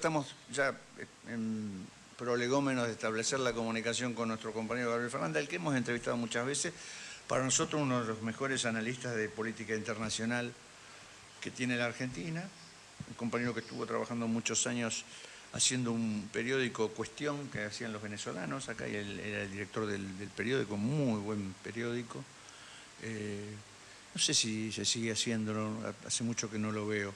Estamos ya en prolegómenos de establecer la comunicación con nuestro compañero Gabriel Fernández, al que hemos entrevistado muchas veces. Para nosotros uno de los mejores analistas de política internacional que tiene la Argentina, un compañero que estuvo trabajando muchos años haciendo un periódico Cuestión que hacían los venezolanos, acá y él era el director del periódico, muy buen periódico. No sé si se sigue haciendo, hace mucho que no lo veo,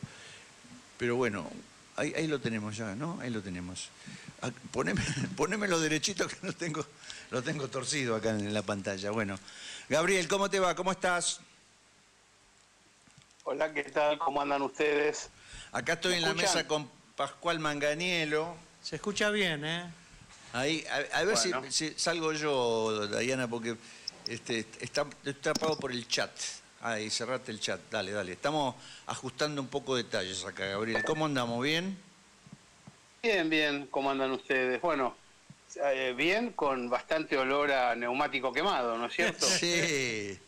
pero bueno, ahí lo tenemos ya, ¿no? Ahí lo tenemos. Ponémelo derechito que lo tengo torcido acá en la pantalla. Bueno, Gabriel, ¿cómo te va? ¿Cómo estás? Hola, ¿qué tal? ¿Cómo andan ustedes? Acá estoy en la mesa con Pascual Manganiello. Se escucha bien, ¿eh? Ahí, a ver bueno. si salgo yo, Diana, porque está tapado por el chat. Ahí, cerrate el chat. Dale. Estamos ajustando un poco detalles acá, Gabriel. ¿Cómo andamos? ¿Bien? Bien. ¿Cómo andan ustedes? Bueno, bien, con bastante olor a neumático quemado, ¿no es cierto? Sí.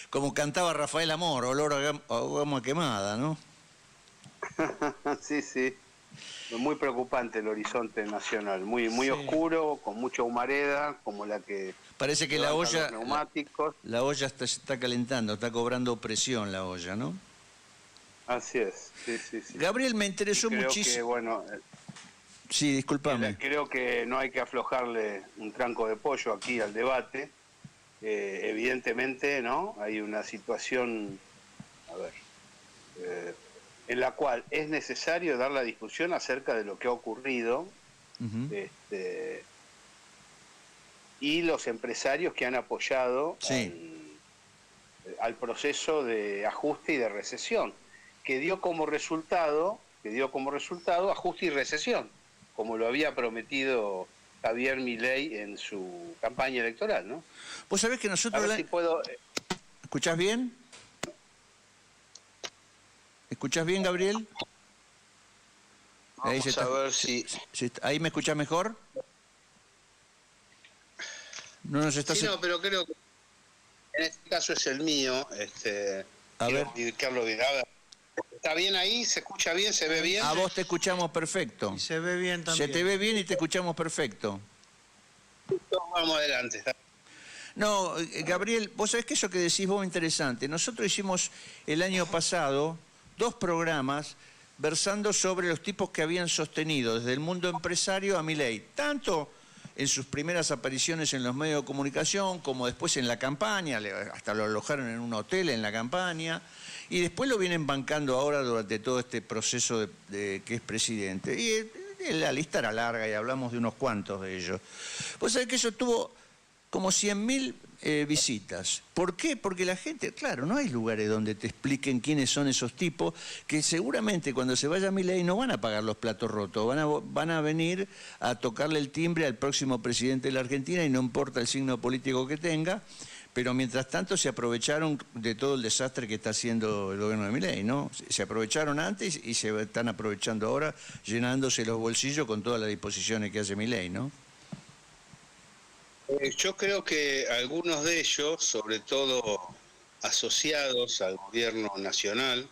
Como cantaba Rafael Amor, olor a goma quemada, ¿no? Sí. Muy preocupante el horizonte nacional, muy sí. Oscuro, con mucha humareda, como la que parece que la olla está calentando, está cobrando presión la olla, ¿no? Así es, sí. Gabriel, me interesó muchísimo. Que, bueno, sí, discúlpame. Creo que no hay que aflojarle un tranco de pollo aquí al debate. Evidentemente, ¿no? Hay una situación, en la cual es necesario dar la discusión acerca de lo que ha ocurrido, y los empresarios que han apoyado al proceso de ajuste y de recesión, que dio como resultado ajuste y recesión, como lo había prometido Javier Milei en su campaña electoral, ¿no? Vos sabés que nosotros... A ver si puedo... ¿Escuchás bien? ¿Escuchás bien, Gabriel? Vamos a ver si... ¿Ahí me escuchás mejor? No, pero creo que en este caso es el mío. A ver. Carlos, a ver. ¿Está bien ahí? ¿Se escucha bien? ¿Se ve bien? A vos te escuchamos perfecto. Y se ve bien también. Se te ve bien y te escuchamos perfecto. Vamos adelante. No, Gabriel, vos sabés que eso que decís vos es interesante. Nosotros hicimos el año pasado 2 programas versando sobre los tipos que habían sostenido desde el mundo empresario a Milei, tanto en sus primeras apariciones en los medios de comunicación como después en la campaña, hasta lo alojaron en un hotel en la campaña, y después lo vienen bancando ahora durante todo este proceso de que es presidente. Y la lista era larga y hablamos de unos cuantos de ellos. Vos sabés que eso tuvo como 100.000 visitas. ¿Por qué? Porque la gente, claro, no hay lugares donde te expliquen quiénes son esos tipos que seguramente cuando se vaya Milei no van a pagar los platos rotos, van a venir a tocarle el timbre al próximo presidente de la Argentina y no importa el signo político que tenga, pero mientras tanto se aprovecharon de todo el desastre que está haciendo el gobierno de Milei, ¿no? Se aprovecharon antes y se están aprovechando ahora, llenándose los bolsillos con todas las disposiciones que hace Milei, ¿no? Yo creo que algunos de ellos, sobre todo asociados al gobierno nacional,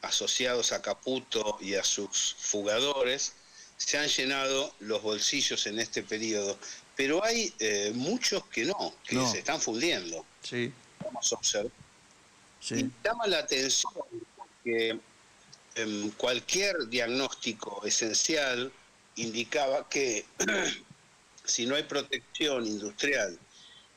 asociados a Caputo y a sus fugadores, se han llenado los bolsillos en este periodo. Pero hay muchos que no, se están fundiendo. Sí. Vamos a observar. Sí. Y llama la atención que cualquier diagnóstico esencial indicaba que si no hay protección industrial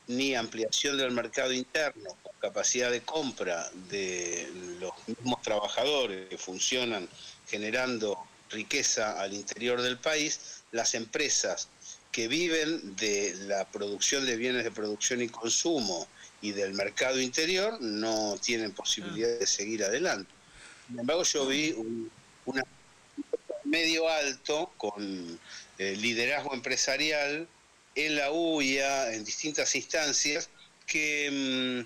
ni ampliación del mercado interno con capacidad de compra de los mismos trabajadores que funcionan generando riqueza al interior del país, las empresas que viven de la producción de bienes de producción y consumo y del mercado interior no tienen posibilidad de seguir adelante. Sin embargo, yo vi una medio alto con liderazgo empresarial en la UIA, en distintas instancias, que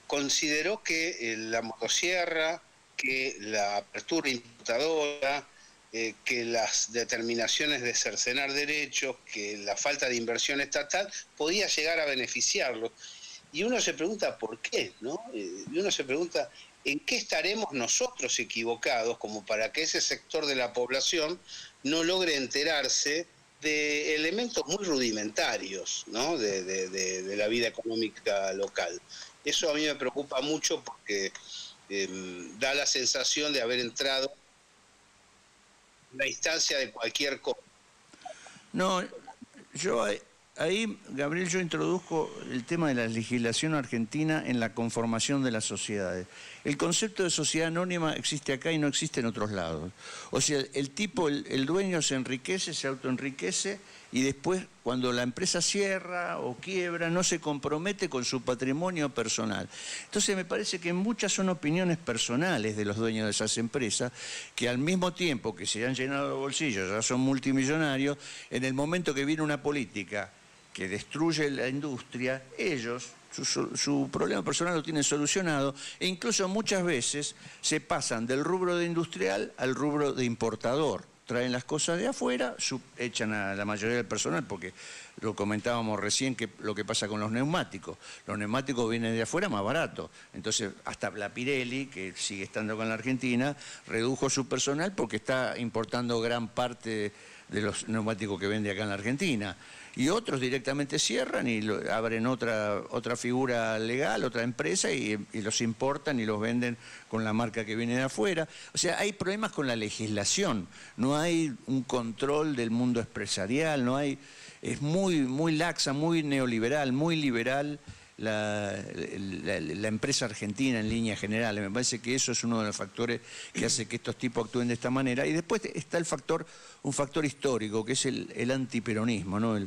consideró que la motosierra, que la apertura importadora, que las determinaciones de cercenar derechos, que la falta de inversión estatal podía llegar a beneficiarlo. Y uno se pregunta por qué, ¿no? Y uno se pregunta ¿en qué estaremos nosotros equivocados como para que ese sector de la población no logre enterarse de elementos muy rudimentarios, ¿no? de la vida económica local? Eso a mí me preocupa mucho porque da la sensación de haber entrado en la instancia de cualquier cosa. No, yo ahí, Gabriel, yo introduzco el tema de la legislación argentina en la conformación de las sociedades. El concepto de sociedad anónima existe acá y no existe en otros lados. O sea, el dueño se enriquece, se autoenriquece y después, cuando la empresa cierra o quiebra, no se compromete con su patrimonio personal. Entonces me parece que muchas son opiniones personales de los dueños de esas empresas, que al mismo tiempo que se han llenado los bolsillos, ya son multimillonarios, en el momento que viene una política que destruye la industria, ellos su problema personal lo tienen solucionado e incluso muchas veces se pasan del rubro de industrial al rubro de importador. Traen las cosas de afuera, echan a la mayoría del personal, porque lo comentábamos recién que lo que pasa con los neumáticos. Los neumáticos vienen de afuera más barato. Entonces, hasta la Pirelli, que sigue estando con la Argentina, redujo su personal porque está importando gran parte de los neumáticos que vende acá en la Argentina. Y otros directamente cierran y abren otra figura legal, otra empresa, y los importan y los venden con la marca que viene de afuera. O sea, hay problemas con la legislación, no hay un control del mundo empresarial, es muy laxa, muy neoliberal, muy liberal la empresa argentina en líneas generales. Me parece que eso es uno de los factores que hace que estos tipos actúen de esta manera. Y después está un factor histórico, que es el antiperonismo, ¿no?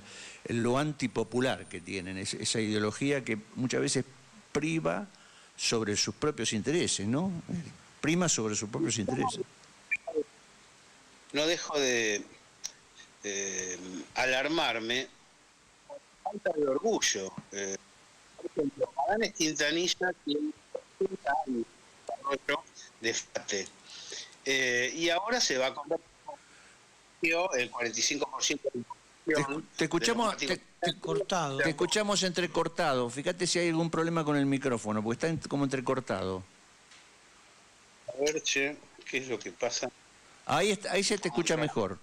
Lo antipopular que tienen, esa ideología que muchas veces priva sobre sus propios intereses, ¿no? Prima sobre sus propios intereses. No dejo de alarmarme por falta de orgullo. Por ejemplo, Magallanes Quintanilla tiene 30 años de FATE y ahora se va a convertir el 45% de te escuchamos entrecortado. Fíjate si hay algún problema con el micrófono, porque está como entrecortado. A ver, che, ¿qué es lo que pasa? Ahí se te escucha mejor.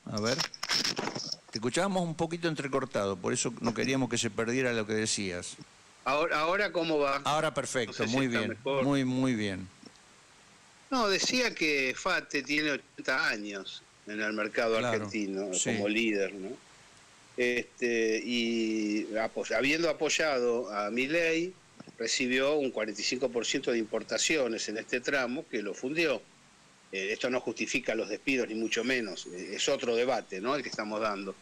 A ver. Te escuchábamos un poquito entrecortado, por eso no queríamos que se perdiera lo que decías. ¿Ahora cómo va? Ahora perfecto, No sé muy si está bien, mejor. muy bien. No, decía que FATE tiene 80 años en el mercado argentino, sí, como líder, ¿no? Y habiendo apoyado a Milei, recibió un 45% de importaciones en este tramo que lo fundió. Esto no justifica los despidos, ni mucho menos. Es otro debate, ¿no?, el que estamos dando.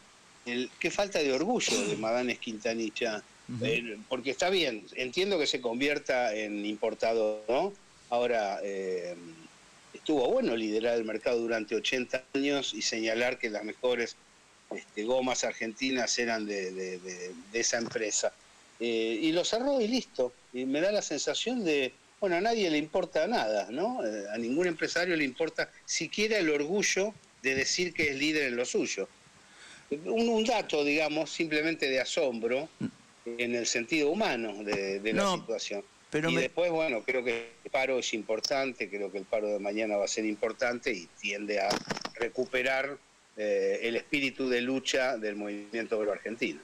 Qué falta de orgullo de Magallanes Quintanilla. Porque está bien, entiendo que se convierta en importador, ¿no? Ahora, estuvo bueno liderar el mercado durante 80 años y señalar que las mejores gomas argentinas eran de esa empresa. Y lo cerró y listo. Y me da la sensación de, bueno, a nadie le importa nada, ¿no? A ningún empresario le importa siquiera el orgullo de decir que es líder en lo suyo. Un dato, digamos, simplemente de asombro en el sentido humano de la situación. Pero después, bueno, creo que el paro es importante, creo que el paro de mañana va a ser importante y tiende a recuperar el espíritu de lucha del movimiento obrero argentino.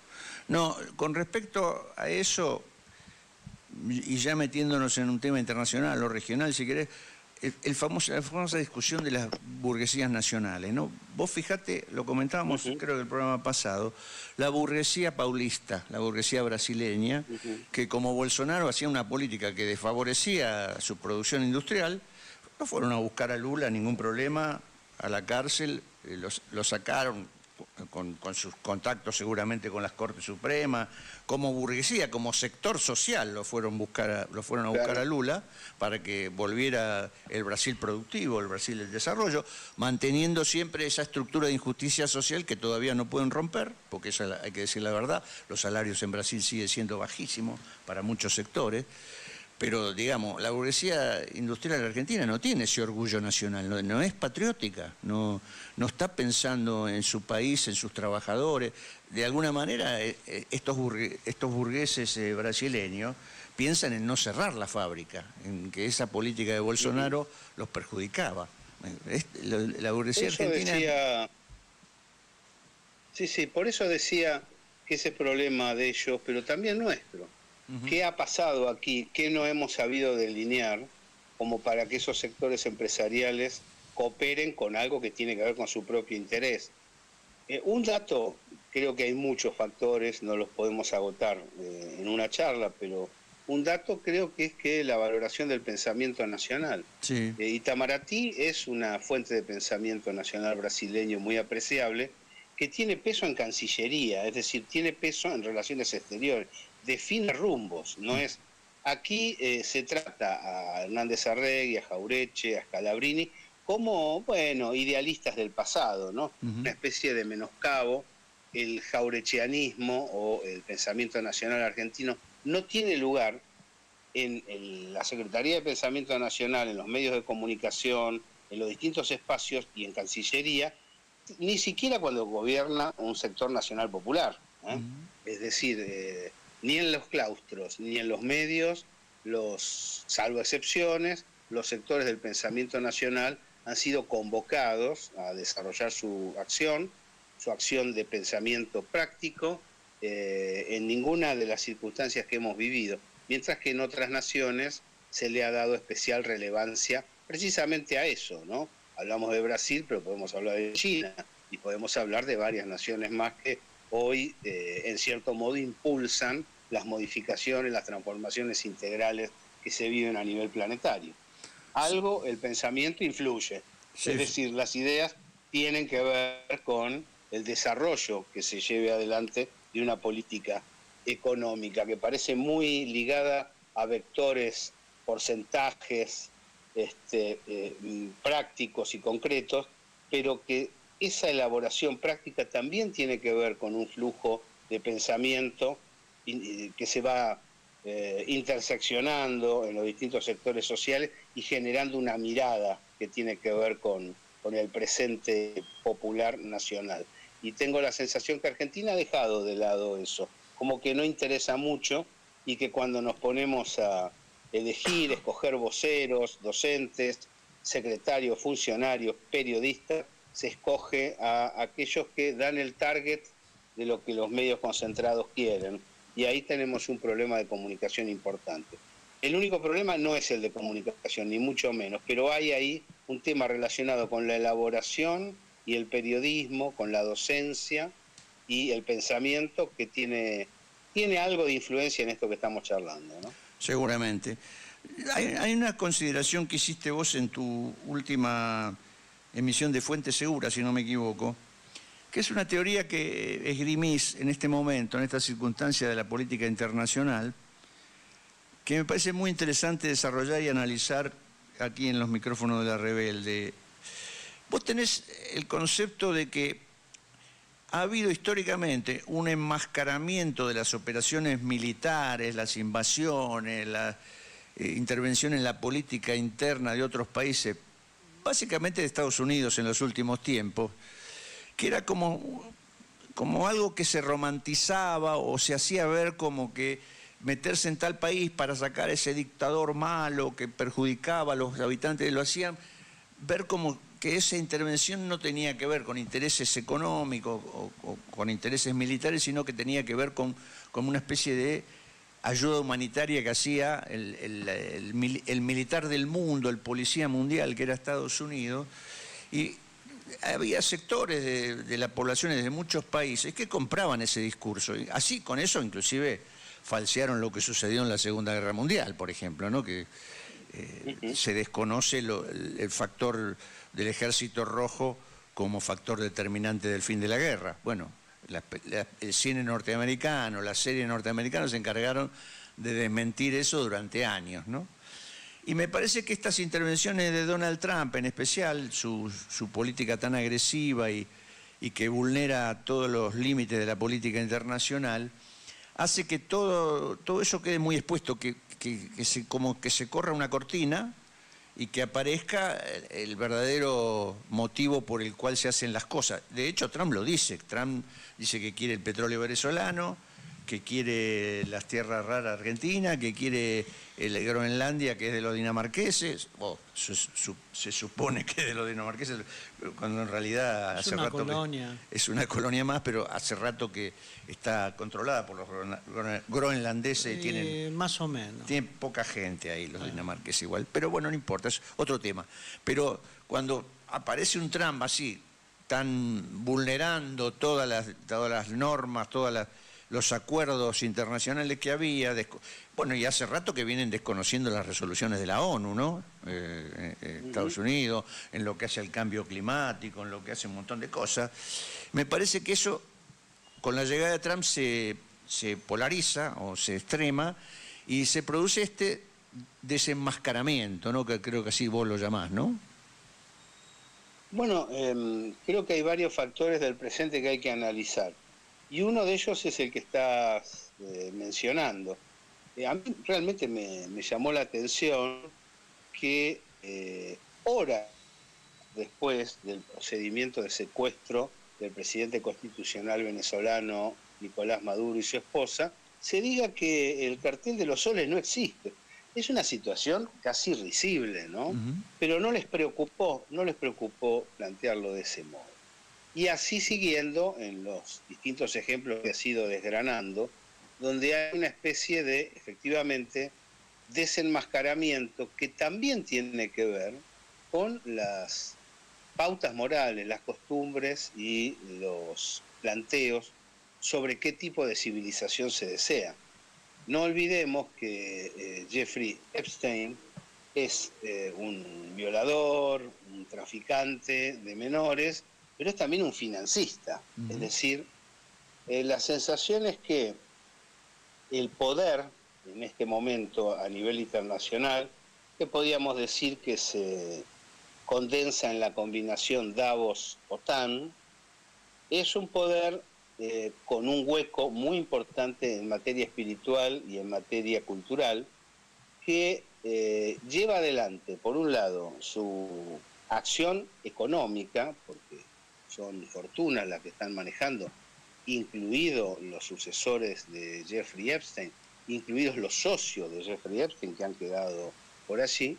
No, con respecto a eso, y ya metiéndonos en un tema internacional o regional, si querés, la famosa discusión de las burguesías nacionales, ¿no? Vos fijate, lo comentábamos creo que el programa pasado, la burguesía paulista, la burguesía brasileña, que como Bolsonaro hacía una política que desfavorecía su producción industrial, no fueron a buscar a Lula ningún problema, a la cárcel, lo sacaron con sus contactos seguramente con las Cortes Supremas, como burguesía, como sector social lo fueron a buscar a Lula para que volviera el Brasil productivo, el Brasil del desarrollo, manteniendo siempre esa estructura de injusticia social que todavía no pueden romper, porque eso hay que decir la verdad, los salarios en Brasil siguen siendo bajísimos para muchos sectores. Pero, digamos, la burguesía industrial argentina no tiene ese orgullo nacional, no es patriótica, no está pensando en su país, en sus trabajadores. De alguna manera, estos burgueses brasileños piensan en no cerrar la fábrica, en que esa política de Bolsonaro los perjudicaba. La burguesía argentina... Sí, por eso decía que ese problema de ellos, pero también nuestro. ¿Qué ha pasado aquí? ¿Qué no hemos sabido delinear como para que esos sectores empresariales cooperen con algo que tiene que ver con su propio interés? Un dato, creo que hay muchos factores, no los podemos agotar en una charla, pero un dato creo que es que la valoración del pensamiento nacional. Sí. Itamaraty es una fuente de pensamiento nacional brasileño muy apreciable, que tiene peso en Cancillería, es decir, tiene peso en relaciones exteriores, define rumbos, no es... Aquí se trata a Hernández Arregui, a Jaureche, a Scalabrini, como, bueno, idealistas del pasado, ¿no? Una especie de menoscabo. El jaurechianismo o el pensamiento nacional argentino no tiene lugar en la Secretaría de Pensamiento Nacional, en los medios de comunicación, en los distintos espacios y en Cancillería, ni siquiera cuando gobierna un sector nacional popular. Es decir, ni en los claustros, ni en los medios, salvo excepciones, los sectores del pensamiento nacional han sido convocados a desarrollar su acción de pensamiento práctico, en ninguna de las circunstancias que hemos vivido, mientras que en otras naciones se le ha dado especial relevancia precisamente a eso, ¿no? Hablamos de Brasil, pero podemos hablar de China y podemos hablar de varias naciones más que hoy, en cierto modo, impulsan las modificaciones, las transformaciones integrales que se viven a nivel planetario. Algo, el pensamiento influye, es decir, las ideas tienen que ver con el desarrollo que se lleve adelante de una política económica que parece muy ligada a vectores, porcentajes, prácticos y concretos, pero que esa elaboración práctica también tiene que ver con un flujo de pensamiento que se va interseccionando en los distintos sectores sociales y generando una mirada que tiene que ver con el presente popular nacional. Y tengo la sensación que Argentina ha dejado de lado eso, como que no interesa mucho y que cuando nos ponemos a escoger voceros, docentes, secretarios, funcionarios, periodistas, se escoge a aquellos que dan el target de lo que los medios concentrados quieren. Y ahí tenemos un problema de comunicación importante. El único problema no es el de comunicación, ni mucho menos, pero hay ahí un tema relacionado con la elaboración y el periodismo, con la docencia y el pensamiento que tiene algo de influencia en esto que estamos charlando, ¿no? Seguramente. Hay una consideración que hiciste vos en tu última emisión de Fuente Segura, si no me equivoco, que es una teoría que esgrimís en este momento, en esta circunstancia de la política internacional, que me parece muy interesante desarrollar y analizar aquí en los micrófonos de La Rebelde. Vos tenés el concepto de que ha habido históricamente un enmascaramiento de las operaciones militares, las invasiones, la intervención en la política interna de otros países, básicamente de Estados Unidos en los últimos tiempos, que era como algo que se romantizaba o se hacía ver como que meterse en tal país para sacar a ese dictador malo que perjudicaba a los habitantes, lo hacían ver como que esa intervención no tenía que ver con intereses económicos o con intereses militares, sino que tenía que ver con una especie de ayuda humanitaria que hacía el militar del mundo, el policía mundial, que era Estados Unidos. Y había sectores de la población de muchos países que compraban ese discurso. Y así, con eso, inclusive, falsearon lo que sucedió en la Segunda Guerra Mundial, por ejemplo, ¿no? Que se desconoce el factor del Ejército Rojo como factor determinante del fin de la guerra. Bueno, el cine norteamericano, la serie norteamericana se encargaron de desmentir eso durante años, ¿no? Y me parece que estas intervenciones de Donald Trump, en especial su política tan agresiva y que vulnera todos los límites de la política internacional, hace que todo eso quede muy expuesto, como que se corra una cortina y que aparezca el verdadero motivo por el cual se hacen las cosas. De hecho, Trump lo dice. Trump dice que quiere el petróleo venezolano, que quiere las tierras raras argentinas, que quiere el Groenlandia, que es de los dinamarqueses. Se supone que es de los dinamarqueses, cuando en realidad es una colonia. Es una colonia más, pero hace rato que está controlada por los groenlandeses. Más o menos. Tienen poca gente ahí, los dinamarqueses igual. Pero bueno, no importa, es otro tema. Pero cuando aparece un Trump así, tan vulnerando todas las normas, los acuerdos internacionales que había, bueno, y hace rato que vienen desconociendo las resoluciones de la ONU, ¿no? Estados Unidos, en lo que hace al cambio climático, en lo que hace un montón de cosas. Me parece que eso, con la llegada de Trump, se polariza o se extrema y se produce este desenmascaramiento, ¿no? Que creo que así vos lo llamás, ¿no? Bueno, creo que hay varios factores del presente que hay que analizar. Y uno de ellos es el que estás mencionando. A mí realmente me llamó la atención que horas después del procedimiento de secuestro del presidente constitucional venezolano Nicolás Maduro y su esposa, se diga que el cartel de los soles no existe. Es una situación casi risible, ¿no? Pero no les preocupó plantearlo de ese modo. Y así siguiendo en los distintos ejemplos que has ido desgranando, donde hay una especie de, efectivamente, desenmascaramiento que también tiene que ver con las pautas morales, las costumbres y los planteos sobre qué tipo de civilización se desea. No olvidemos que Jeffrey Epstein es un violador, un traficante de menores, pero es también un financista. Es decir, la sensación es que el poder en este momento a nivel internacional, que podríamos decir que se condensa en la combinación Davos-OTAN, es un poder con un hueco muy importante en materia espiritual y en materia cultural, que lleva adelante, por un lado, su acción económica, porque son fortunas las que están manejando, incluidos los sucesores de Jeffrey Epstein, incluidos los socios de Jeffrey Epstein que han quedado por allí,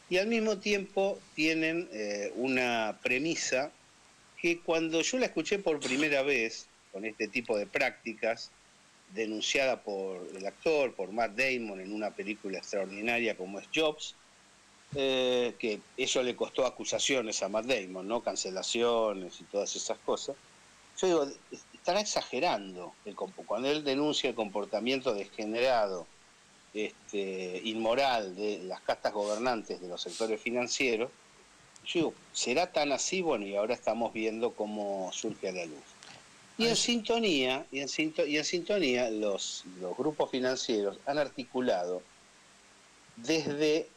y al mismo tiempo tienen una premisa que cuando yo la escuché por primera vez, con este tipo de prácticas, denunciada por el actor, por Matt Damon, en una película extraordinaria como es Jobs, que eso le costó acusaciones a Matt Damon, ¿no? Cancelaciones y todas esas cosas. Yo digo, estará exagerando cuando él denuncia el comportamiento degenerado, inmoral de las castas gobernantes de los sectores financieros. Yo digo, ¿será tan así? Bueno, y ahora estamos viendo cómo surge a la luz. Y en sintonía, los grupos financieros han articulado desde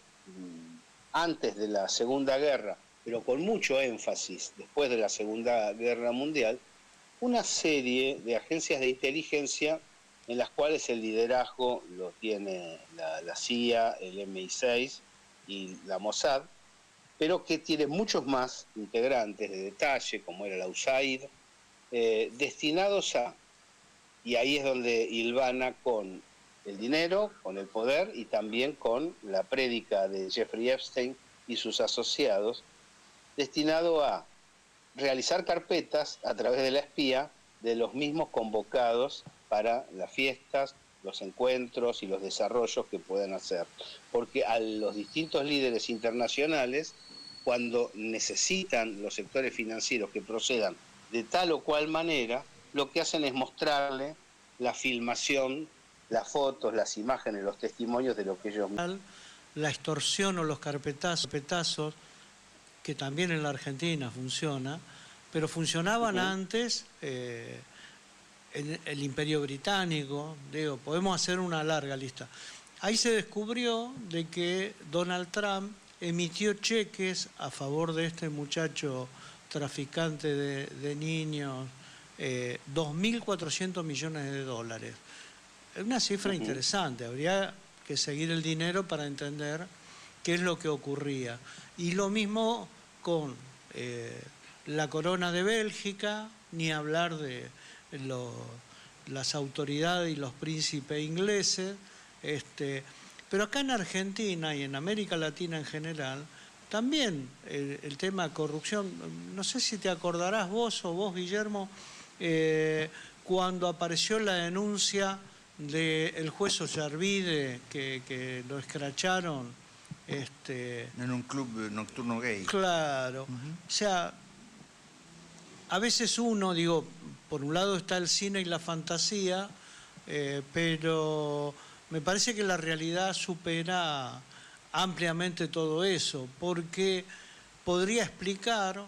antes de la Segunda Guerra, pero con mucho énfasis después de la Segunda Guerra Mundial, una serie de agencias de inteligencia en las cuales el liderazgo lo tiene la CIA, el MI6 y la Mossad, pero que tiene muchos más integrantes de detalle, como era la USAID, destinados a, y ahí es donde hilvana con el dinero, con el poder y también con la prédica de Jeffrey Epstein y sus asociados, destinado a realizar carpetas a través de la espía de los mismos convocados para las fiestas, los encuentros y los desarrollos que puedan hacer. Porque a los distintos líderes internacionales, cuando necesitan los sectores financieros que procedan de tal o cual manera, lo que hacen es mostrarle la filmación, las fotos, las imágenes, los testimonios de lo que ellos... La extorsión o los carpetazos, que también en la Argentina funciona, pero funcionaban antes en el Imperio Británico, digo, podemos hacer una larga lista. Ahí se descubrió de que Donald Trump emitió cheques a favor de este muchacho traficante de niños, 2.400 millones de dólares. Es una cifra interesante, habría que seguir el dinero para entender qué es lo que ocurría. Y lo mismo con la corona de Bélgica, ni hablar de las autoridades y los príncipes ingleses. Pero acá en Argentina y en América Latina en general, también el tema de corrupción, no sé si te acordarás vos o vos, Guillermo, cuando apareció la denuncia del juez Ollarvide, que lo escracharon. En un club nocturno gay. Claro. O sea, a veces uno, digo, por un lado está el cine y la fantasía, pero me parece que la realidad supera ampliamente todo eso, porque podría explicar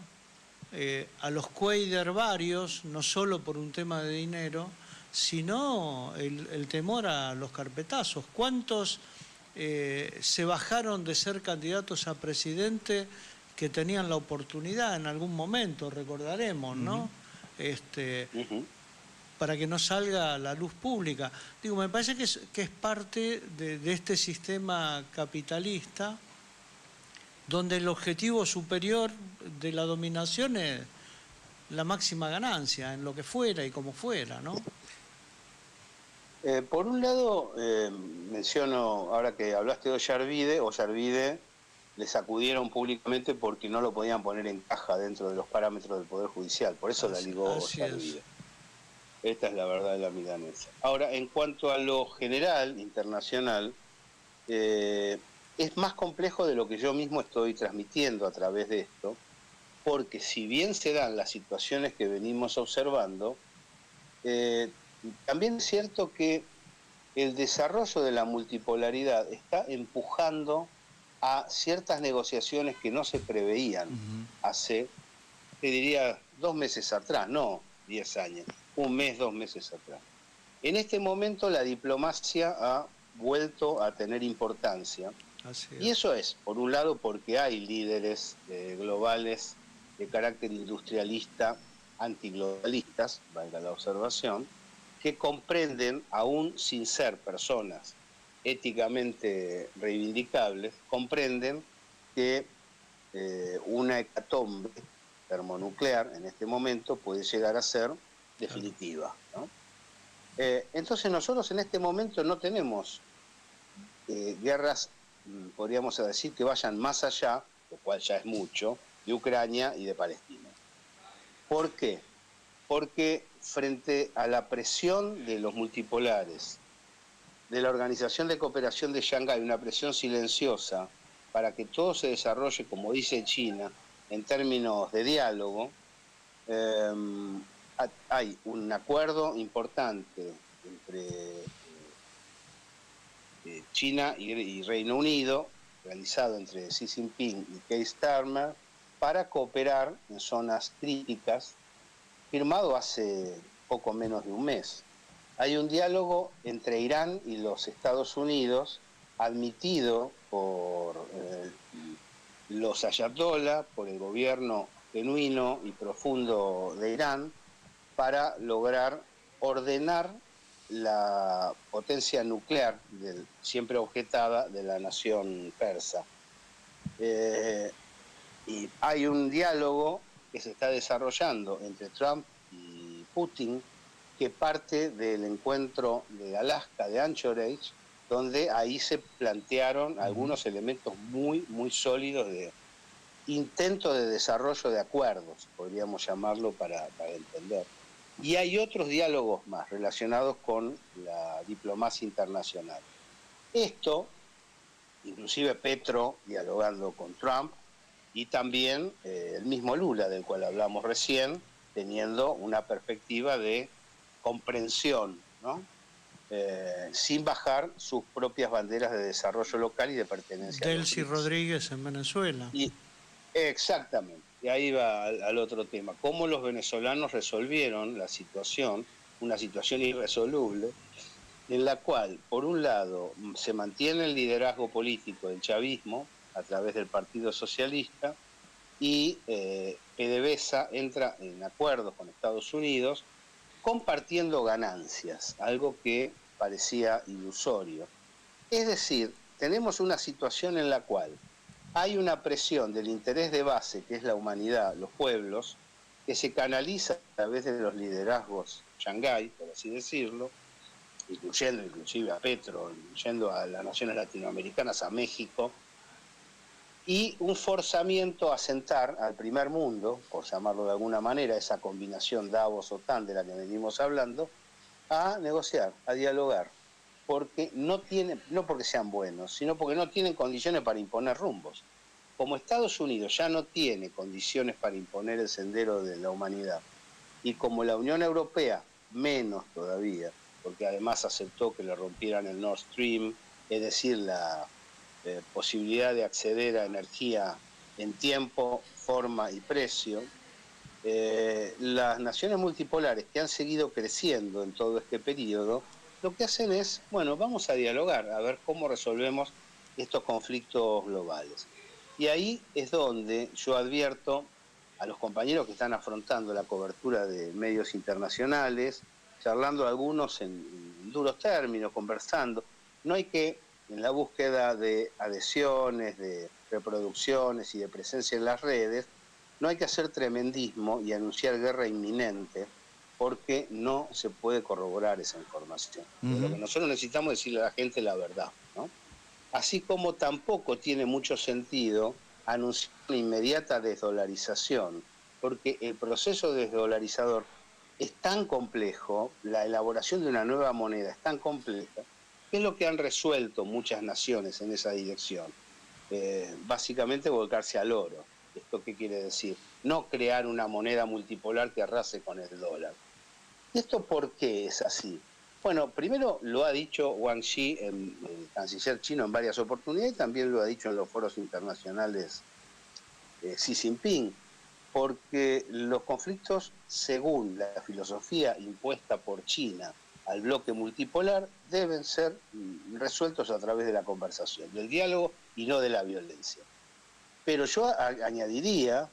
a los Quader varios, no solo por un tema de dinero, sino el temor a los carpetazos. ¿Cuántos se bajaron de ser candidatos a presidente que tenían la oportunidad en algún momento, recordaremos, ¿no? Para que no salga a la luz pública. Digo, me parece que es parte de este sistema capitalista donde el objetivo superior de la dominación es la máxima ganancia, en lo que fuera y como fuera, ¿no? Por un lado, menciono, ahora que hablaste de Ollarvide le sacudieron públicamente porque no lo podían poner en caja dentro de los parámetros del Poder Judicial, por eso la ligó Ollarvide. Esta es la verdad de la milanesa. Ahora, en cuanto a lo general, internacional, es más complejo de lo que yo mismo estoy transmitiendo a través de esto, porque si bien se dan las situaciones que venimos observando, también es cierto que el desarrollo de la multipolaridad está empujando a ciertas negociaciones que no se preveían hace, te diría, 2 meses atrás, no 10 años, 1 mes, 2 meses atrás. En este momento la diplomacia ha vuelto a tener importancia. Y eso es, por un lado, porque hay líderes globales de carácter industrialista, antiglobalistas, valga la observación, que comprenden, aún sin ser personas éticamente reivindicables, comprenden que una hecatombe termonuclear en este momento puede llegar a ser definitiva, ¿no? Entonces nosotros en este momento no tenemos guerras, podríamos decir, que vayan más allá, lo cual ya es mucho, de Ucrania y de Palestina. ¿Por qué? Porque frente a la presión de los multipolares, de la Organización de Cooperación de Shanghái, una presión silenciosa para que todo se desarrolle, como dice China, en términos de diálogo, hay un acuerdo importante entre China y Reino Unido, realizado entre Xi Jinping y Keir Starmer, para cooperar en zonas críticas, firmado hace poco menos de 1 mes. Hay un diálogo entre Irán y los Estados Unidos, admitido por los ayatolá, por el gobierno genuino y profundo de Irán, para lograr ordenar la potencia nuclear siempre objetada de la nación persa. Y hay un diálogo que se está desarrollando entre Trump y Putin, que parte del encuentro de Alaska, de Anchorage, donde ahí se plantearon algunos elementos muy, muy sólidos de intento de desarrollo de acuerdos, podríamos llamarlo para entender. Y hay otros diálogos más relacionados con la diplomacia internacional. Esto, inclusive Petro dialogando con Trump, y también el mismo Lula, del cual hablamos recién, teniendo una perspectiva de comprensión, ¿no? Sin bajar sus propias banderas de desarrollo local y de pertenencia. Delcy Rodríguez en Venezuela. Exactamente, y ahí va al otro tema. Cómo los venezolanos resolvieron la situación, una situación irresoluble, en la cual, por un lado, se mantiene el liderazgo político del chavismo a través del Partido Socialista, y PDVSA entra en acuerdos con Estados Unidos compartiendo ganancias, algo que parecía ilusorio. Es decir, tenemos una situación en la cual hay una presión del interés de base, que es la humanidad, los pueblos, que se canaliza a través de los liderazgos Shanghái, por así decirlo, incluyendo inclusive a Petro, incluyendo a las naciones latinoamericanas, a México, y un forzamiento a sentar al primer mundo, por llamarlo de alguna manera, esa combinación Davos-OTAN de la que venimos hablando, a negociar, a dialogar, porque no porque sean buenos, sino porque no tienen condiciones para imponer rumbos. Como Estados Unidos ya no tiene condiciones para imponer el sendero de la humanidad, y como la Unión Europea menos todavía, porque además aceptó que le rompieran el Nord Stream, es decir, la posibilidad de acceder a energía en tiempo, forma y precio, las naciones multipolares que han seguido creciendo en todo este periodo, lo que hacen es, bueno, vamos a dialogar, a ver cómo resolvemos estos conflictos globales. Y ahí es donde yo advierto a los compañeros que están afrontando la cobertura de medios internacionales, charlando algunos en duros términos, conversando. No hay que, en la búsqueda de adhesiones, de reproducciones y de presencia en las redes, no hay que hacer tremendismo y anunciar guerra inminente, porque no se puede corroborar esa información. Lo que nosotros necesitamos es decirle a la gente la verdad, ¿no? Así como tampoco tiene mucho sentido anunciar una inmediata desdolarización, porque el proceso desdolarizador es tan complejo, la elaboración de una nueva moneda es tan compleja, que es lo que han resuelto muchas naciones en esa dirección. Básicamente volcarse al oro. ¿Esto qué quiere decir? No crear una moneda multipolar que arrase con el dólar. ¿Y esto por qué es así? Bueno, primero lo ha dicho Wang Yi, el canciller chino, en varias oportunidades, y también lo ha dicho en los foros internacionales Xi Jinping, porque los conflictos, según la filosofía impuesta por China al bloque multipolar, deben ser resueltos a través de la conversación, del diálogo y no de la violencia. Pero yo añadiría,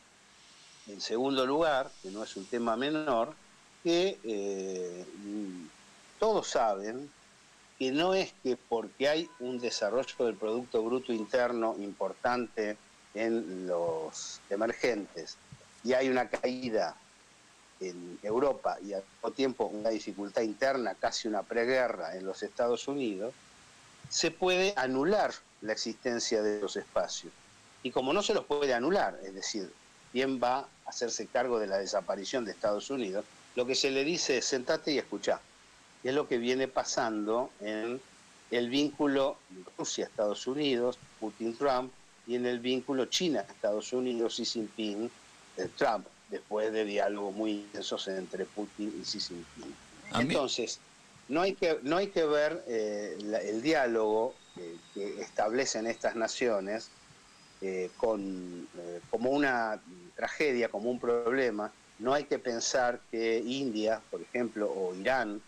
en segundo lugar, que no es un tema menor, que todos saben que no es que porque hay un desarrollo del Producto Bruto Interno importante en los emergentes y hay una caída en Europa y al mismo tiempo una dificultad interna, casi una preguerra en los Estados Unidos, se puede anular la existencia de los espacios. Y como no se los puede anular, es decir, ¿quién va a hacerse cargo de la desaparición de Estados Unidos? Lo que se le dice es sentate y escuchá. Y es lo que viene pasando en el vínculo Rusia-Estados Unidos, Putin-Trump, y en el vínculo China-Estados Unidos, Xi Jinping-Trump, después de diálogos muy intensos entre Putin y Xi Jinping. Entonces, no hay que ver el diálogo que establecen estas naciones como una tragedia, como un problema. No hay que pensar que India, por ejemplo, o Irán,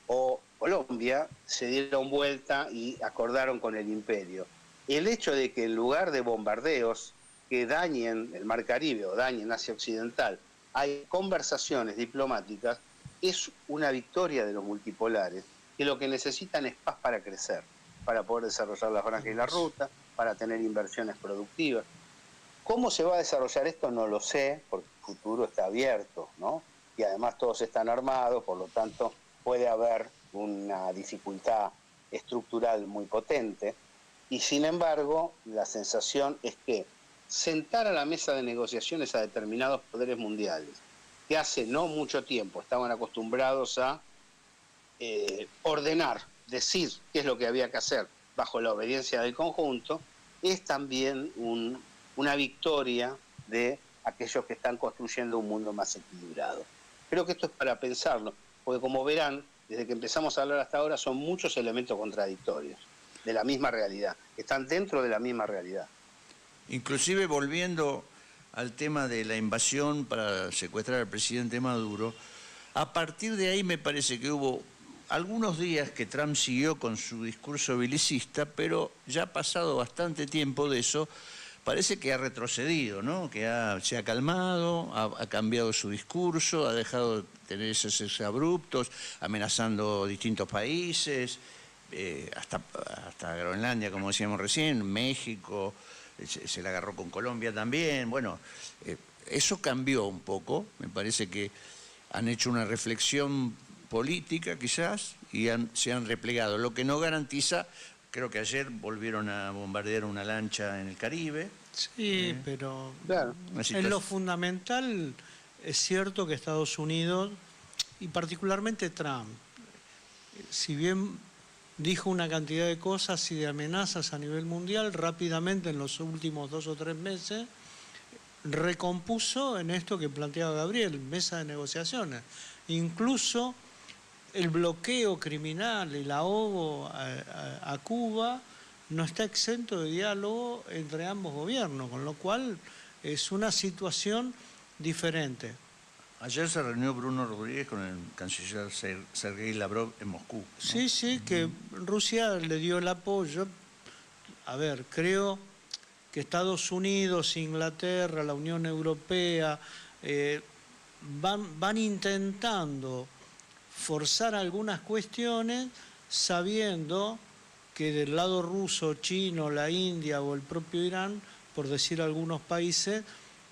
o Colombia se dieron vuelta y acordaron con el imperio. El hecho de que en lugar de bombardeos que dañen el Mar Caribe o dañen Asia Occidental, hay conversaciones diplomáticas, es una victoria de los multipolares, que lo que necesitan es paz para crecer, para poder desarrollar la franja y la ruta, para tener inversiones productivas. ¿Cómo se va a desarrollar esto? No lo sé, porque el futuro está abierto, ¿no? Y además todos están armados, por lo tanto puede haber una dificultad estructural muy potente, y sin embargo la sensación es que sentar a la mesa de negociaciones a determinados poderes mundiales, que hace no mucho tiempo estaban acostumbrados a ordenar, decir qué es lo que había que hacer bajo la obediencia del conjunto, es también una victoria de aquellos que están construyendo un mundo más equilibrado. Creo que esto es para pensarlo, porque como verán, desde que empezamos a hablar hasta ahora son muchos elementos contradictorios de la misma realidad, que están dentro de la misma realidad. Inclusive volviendo al tema de la invasión para secuestrar al presidente Maduro, a partir de ahí me parece que hubo algunos días que Trump siguió con su discurso belicista, pero ya ha pasado bastante tiempo de eso, parece que ha retrocedido, ¿no? Que se ha calmado, ha cambiado su discurso, ha dejado de tener esos abruptos, amenazando distintos países, hasta Groenlandia, como decíamos recién, México, se la agarró con Colombia también. Bueno, eso cambió un poco, me parece que han hecho una reflexión política quizás y se han replegado, lo que no garantiza. Creo que ayer volvieron a bombardear una lancha en el Caribe. Sí, pero Claro. en lo fundamental es cierto que Estados Unidos, y particularmente Trump, si bien dijo una cantidad de cosas y de amenazas a nivel mundial, rápidamente en los últimos 2 o 3 meses recompuso en esto que planteaba Gabriel, mesa de negociaciones. Incluso el bloqueo criminal, el ahogo a Cuba no está exento de diálogo entre ambos gobiernos, con lo cual es una situación diferente. Ayer se reunió Bruno Rodríguez con el canciller Sergei Lavrov en Moscú, ¿no? Sí, sí, que Rusia le dio el apoyo. A ver, creo que Estados Unidos, Inglaterra, la Unión Europea van intentando forzar algunas cuestiones sabiendo que del lado ruso, chino, la India o el propio Irán, por decir algunos países,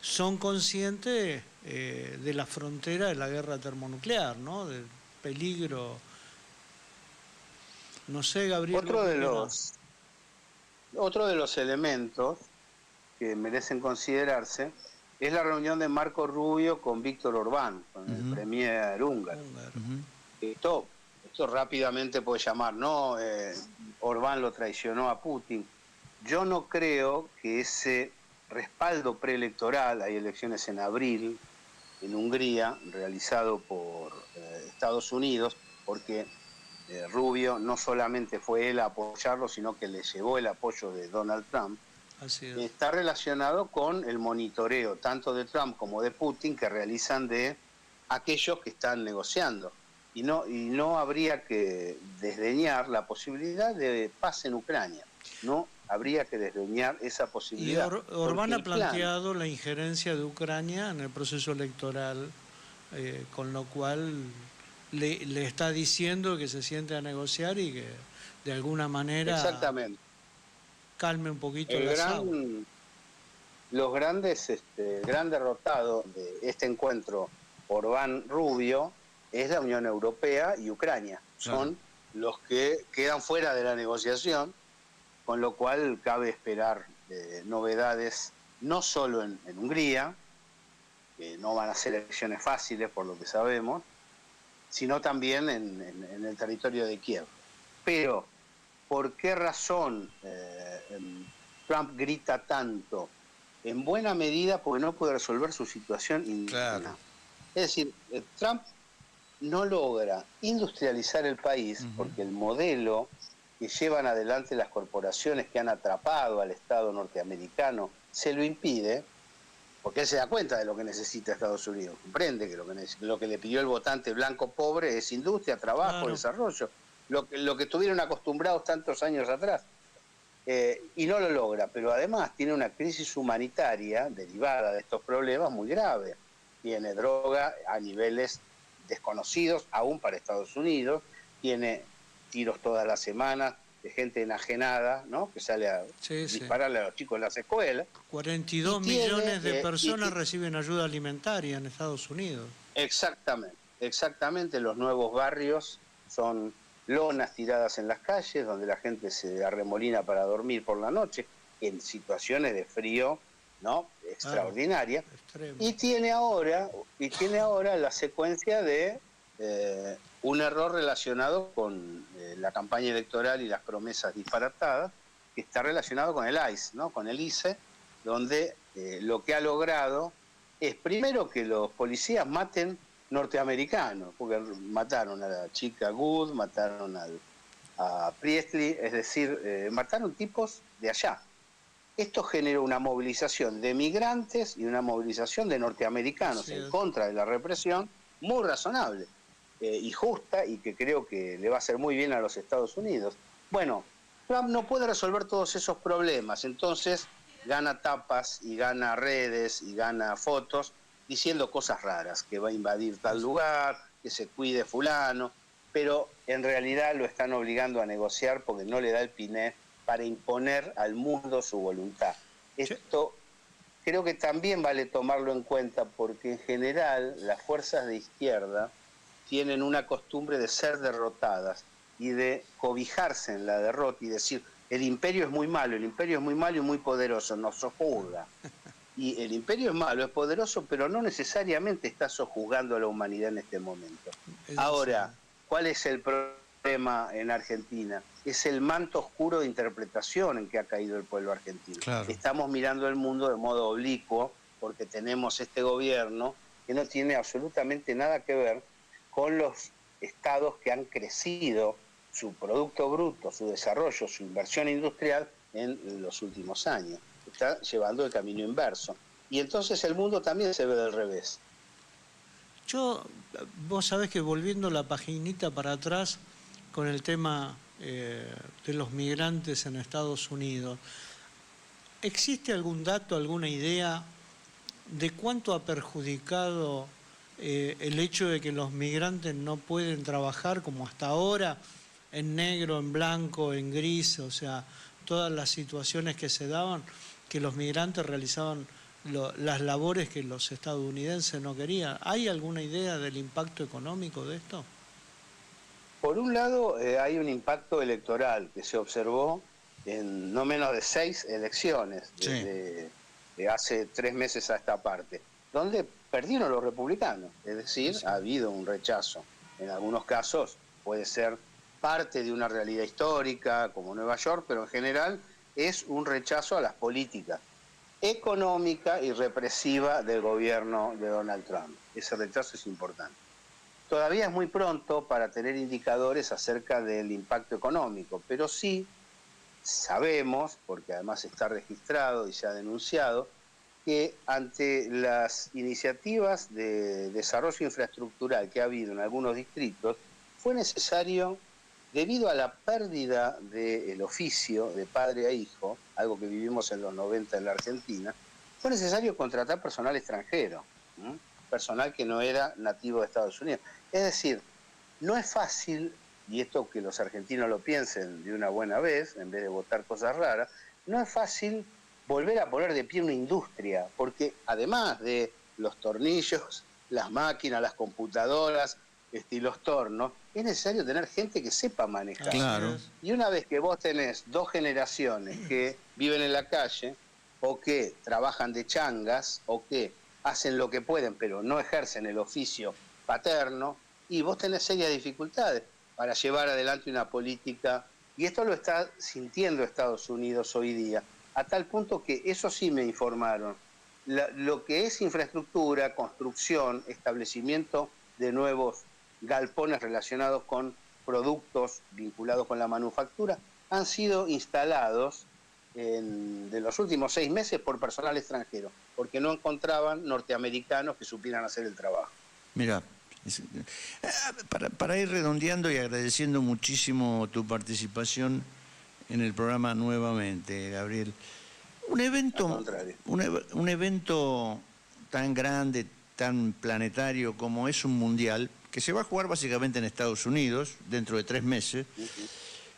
son conscientes de la frontera de la guerra termonuclear, ¿no? Del peligro. No sé, Gabriel. Otro de los elementos que merecen considerarse es la reunión de Marco Rubio con Víctor Orbán, con el premier húngaro. Esto rápidamente puede llamar, ¿no? Orbán lo traicionó a Putin. Yo no creo que ese respaldo preelectoral, hay elecciones en abril en Hungría, realizado por Estados Unidos, porque Rubio no solamente fue él a apoyarlo, sino que le llevó el apoyo de Donald Trump. Así es. Está relacionado con el monitoreo tanto de Trump como de Putin que realizan de aquellos que están negociando. Y no habría que desdeñar la posibilidad de paz en Ucrania. No habría que desdeñar esa posibilidad. Y Orbán ha planteado la injerencia de Ucrania en el proceso electoral, con lo cual le está diciendo que se siente a negociar y que de alguna manera calme un poquito las aguas. El gran derrotado de este encuentro Orbán-Rubio es la Unión Europea y Ucrania. Son los que quedan fuera de la negociación, con lo cual cabe esperar novedades no solo en Hungría, que no van a ser elecciones fáciles por lo que sabemos, sino también en el territorio de Kiev. Pero, ¿por qué razón Trump grita tanto? En buena medida porque no puede resolver su situación interna. Claro. Es decir, Trump no logra industrializar el país porque el modelo que llevan adelante las corporaciones que han atrapado al Estado norteamericano se lo impide, porque él se da cuenta de lo que necesita Estados Unidos, comprende que lo que le pidió el votante blanco pobre es industria, trabajo, desarrollo, lo que estuvieron acostumbrados tantos años atrás. Y no lo logra, pero además tiene una crisis humanitaria derivada de estos problemas muy grave. Tiene droga a niveles desconocidos, aún para Estados Unidos, tiene tiros todas las semanas de gente enajenada, ¿no? Que sale a dispararle a los chicos en las escuelas. 42 millones de personas reciben ayuda alimentaria en Estados Unidos. Exactamente, los nuevos barrios son lonas tiradas en las calles, donde la gente se arremolina para dormir por la noche, en situaciones de frío, ¿no? Extraordinaria. Y tiene ahora la secuencia de un error relacionado con la campaña electoral y las promesas disparatadas, que está relacionado con el ICE, ¿no? Con el ICE, donde lo que ha logrado es primero que los policías maten norteamericanos, porque mataron a la chica Good, mataron a Priestley, es decir, mataron tipos de allá. Esto generó una movilización de migrantes y una movilización de norteamericanos en contra de la represión muy razonable y justa, y que creo que le va a hacer muy bien a los Estados Unidos. Bueno, Trump no puede resolver todos esos problemas, entonces gana tapas y gana redes y gana fotos diciendo cosas raras, que va a invadir tal lugar, que se cuide fulano, pero en realidad lo están obligando a negociar porque no le da el piné para imponer al mundo su voluntad. Esto creo que también vale tomarlo en cuenta porque en general las fuerzas de izquierda tienen una costumbre de ser derrotadas y de cobijarse en la derrota y decir, el imperio es muy malo, el imperio es muy malo y muy poderoso, nos sojuzga. Y el imperio es malo, es poderoso, pero no necesariamente está sojuzgando a la humanidad en este momento. Ahora, ¿cuál es el problema en Argentina? Es el manto oscuro de interpretación en que ha caído el pueblo argentino. Claro. Estamos mirando el mundo de modo oblicuo porque tenemos este gobierno que no tiene absolutamente nada que ver con los estados que han crecido su Producto Bruto, su desarrollo, su inversión industrial en los últimos años. Está llevando el camino inverso. Y entonces el mundo también se ve del revés. Vos sabés que volviendo la paginita para atrás con el tema de los migrantes en Estados Unidos, ¿existe algún dato, alguna idea de cuánto ha perjudicado el hecho de que los migrantes no pueden trabajar como hasta ahora, en negro, en blanco, en gris, o sea, todas las situaciones que se daban, que los migrantes realizaban las labores que los estadounidenses no querían? ¿Hay alguna idea del impacto económico de esto? Por un lado, hay un impacto electoral que se observó en no menos de 6 elecciones de hace 3 meses a esta parte, donde perdieron los republicanos, es decir, ha habido un rechazo. En algunos casos puede ser parte de una realidad histórica, como Nueva York, pero en general es un rechazo a las políticas económica y represiva del gobierno de Donald Trump. Ese rechazo es importante. Todavía es muy pronto para tener indicadores acerca del impacto económico, pero sí sabemos, porque además está registrado y se ha denunciado, que ante las iniciativas de desarrollo infraestructural que ha habido en algunos distritos, fue necesario, debido a la pérdida del oficio de padre a hijo, algo que vivimos en los 90 en la Argentina, fue necesario contratar personal extranjero, personal que no era nativo de Estados Unidos. Es decir, no es fácil, y esto que los argentinos lo piensen de una buena vez, en vez de votar cosas raras, no es fácil volver a poner de pie una industria, porque además de los tornillos, las máquinas, las computadoras y los tornos, es necesario tener gente que sepa manejar. Claro. Y una vez que vos tenés 2 generaciones que viven en la calle, o que trabajan de changas, o que hacen lo que pueden, pero no ejercen el oficio paterno, y vos tenés serias dificultades para llevar adelante una política, y esto lo está sintiendo Estados Unidos hoy día, a tal punto que eso sí me informaron, lo que es infraestructura, construcción, establecimiento de nuevos galpones relacionados con productos vinculados con la manufactura, han sido instalados de los últimos 6 meses por personal extranjero, porque no encontraban norteamericanos que supieran hacer el trabajo. Mira, para ir redondeando y agradeciendo muchísimo tu participación en el programa nuevamente, Gabriel. Un evento tan grande, tan planetario como es un mundial, que se va a jugar básicamente en Estados Unidos dentro de 3 meses,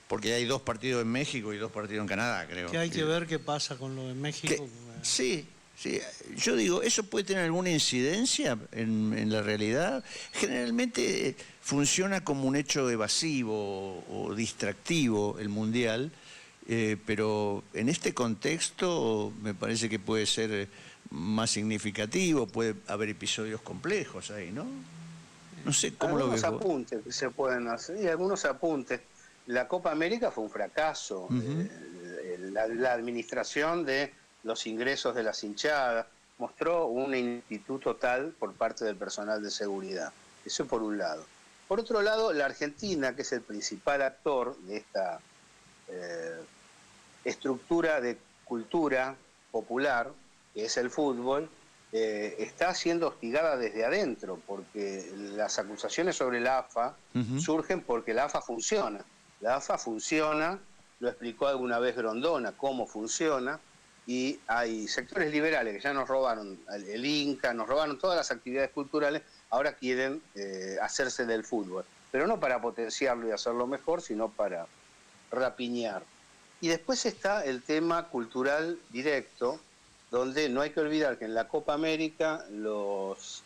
porque hay 2 partidos en México y 2 partidos en Canadá, creo. Que hay que ver qué pasa con lo de México. Sí, yo digo, ¿eso puede tener alguna incidencia en la realidad? Generalmente funciona como un hecho evasivo o distractivo el mundial, pero en este contexto me parece que puede ser más significativo, puede haber episodios complejos ahí, ¿no? No sé cómo lo ves vos. Algunos apuntes que se pueden hacer, y algunos apuntes. La Copa América fue un fracaso. La administración de los ingresos de las hinchadas mostró una ineptitud total por parte del personal de seguridad. Eso por un lado. Por otro lado, la Argentina, que es el principal actor de esta estructura de cultura popular, que es el fútbol, está siendo hostigada desde adentro, porque las acusaciones sobre la AFA surgen porque la AFA funciona. La AFA funciona, lo explicó alguna vez Grondona, cómo funciona, y hay sectores liberales que ya nos robaron el Inca, nos robaron todas las actividades culturales, ahora quieren hacerse del fútbol, pero no para potenciarlo y hacerlo mejor, sino para rapiñar. Y después está el tema cultural directo, donde no hay que olvidar que en la Copa América los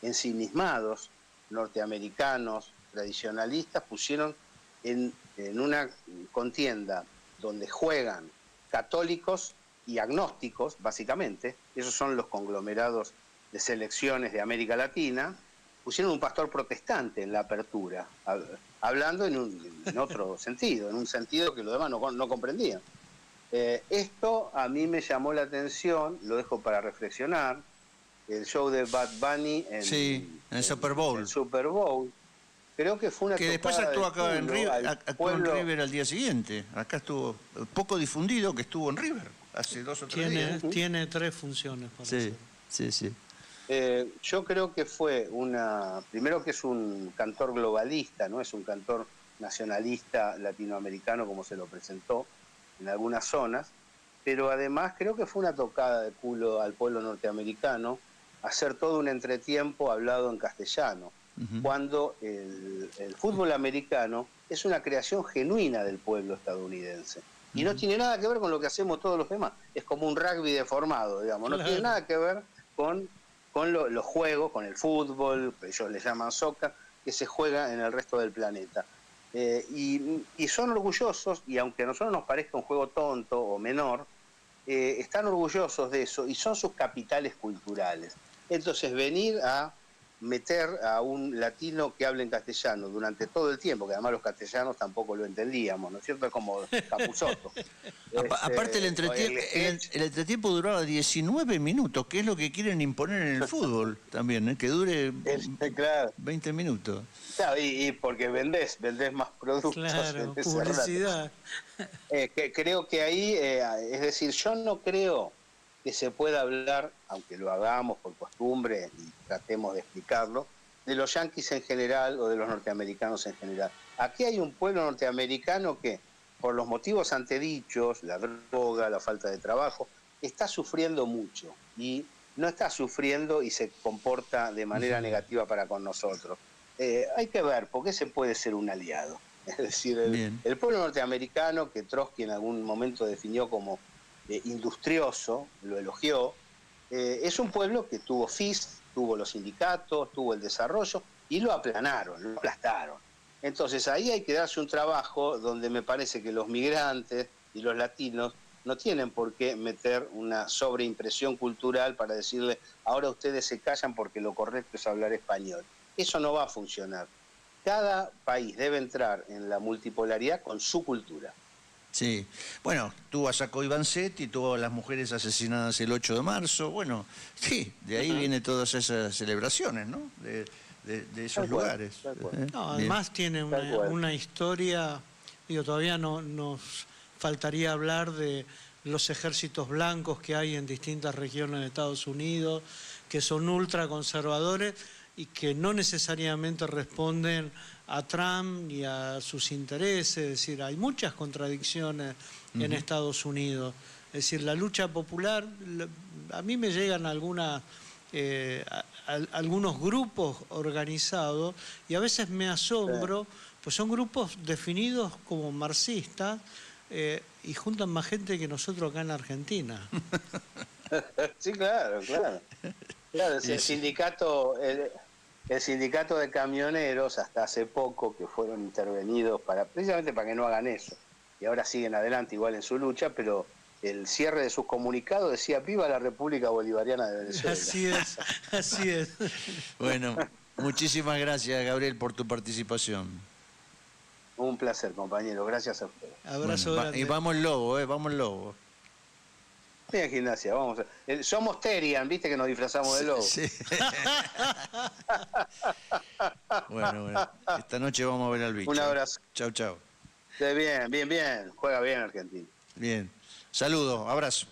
ensimismados norteamericanos tradicionalistas pusieron en una contienda donde juegan católicos y agnósticos, básicamente, esos son los conglomerados de selecciones de América Latina, pusieron un pastor protestante en la apertura, hablando en otro sentido, en un sentido que los demás no comprendían. Esto a mí me llamó la atención, lo dejo para reflexionar, el show de Bad Bunny en el Super Bowl. El Super Bowl. Creo que fue una que después actuó acá en River, actuó en River al día siguiente. Acá estuvo poco difundido que estuvo en River hace 2 o 3 días. Tiene 3 funciones para hacer. Sí. Yo creo que fue primero que es un cantor globalista, no es un cantor nacionalista latinoamericano como se lo presentó en algunas zonas, pero además creo que fue una tocada de culo al pueblo norteamericano hacer todo un entretiempo hablado en castellano, cuando el fútbol americano es una creación genuina del pueblo estadounidense. Y no tiene nada que ver con lo que hacemos todos los demás. Es como un rugby deformado, digamos. No tiene nada que ver con los juegos, con el fútbol, ellos le llaman soccer, que se juega en el resto del planeta. Y son orgullosos, y aunque a nosotros nos parezca un juego tonto o menor, están orgullosos de eso y son sus capitales culturales. Entonces venir a meter a un latino que hable en castellano durante todo el tiempo, que además los castellanos tampoco lo entendíamos, ¿no es cierto? Es como Capusotto. Aparte el entretiempo duraba 19 minutos, que es lo que quieren imponer en el fútbol también, que dure 20 minutos. Claro, y porque vendés más productos. Claro, publicidad. Creo que ahí, es decir, yo no creo que se pueda hablar, aunque lo hagamos por costumbre y tratemos de explicarlo, de los yanquis en general o de los norteamericanos en general. Aquí hay un pueblo norteamericano que, por los motivos antedichos, la droga, la falta de trabajo, está sufriendo mucho y no está sufriendo y se comporta de manera negativa para con nosotros. Hay que ver por qué se puede ser un aliado. Es decir, el pueblo norteamericano, que Trotsky en algún momento definió como industrioso, lo elogió, es un pueblo que tuvo FIS, tuvo los sindicatos, tuvo el desarrollo y lo aplanaron, lo aplastaron. Entonces ahí hay que darse un trabajo donde me parece que los migrantes y los latinos no tienen por qué meter una sobreimpresión cultural para decirle ahora ustedes se callan porque lo correcto es hablar español. Eso no va a funcionar. Cada país debe entrar en la multipolaridad con su cultura. Sí, bueno, tuvo a Sacco y Vanzetti, tuvo a las mujeres asesinadas el 8 de marzo, bueno, sí, de ahí vienen todas esas celebraciones, ¿no? De esos lugares. No, además tiene una historia, digo, todavía nos faltaría hablar de los ejércitos blancos que hay en distintas regiones de Estados Unidos, que son ultraconservadores y que no necesariamente responden a Trump y a sus intereses. Es decir, hay muchas contradicciones en Estados Unidos. Es decir, la lucha popular, a mí me llegan algunos grupos organizados y a veces me asombro, pues son grupos definidos como marxistas y juntan más gente que nosotros acá en Argentina. Sí, claro. Claro, el sindicato de camioneros, hasta hace poco, que fueron intervenidos precisamente para que no hagan eso, y ahora siguen adelante igual en su lucha, pero el cierre de sus comunicados decía ¡Viva la República Bolivariana de Venezuela! Así es. Bueno, muchísimas gracias, Gabriel, por tu participación. Un placer, compañero, gracias a ustedes. Abrazo grande. Y vamos Lobo, vamos Lobo. Bien, Gimnasia, vamos. Somos Terian, viste que nos disfrazamos de lobo. Sí. Bueno, esta noche vamos a ver al bicho. Un abrazo. Chau. Bien. Juega bien Argentina. Bien. Saludos, abrazo.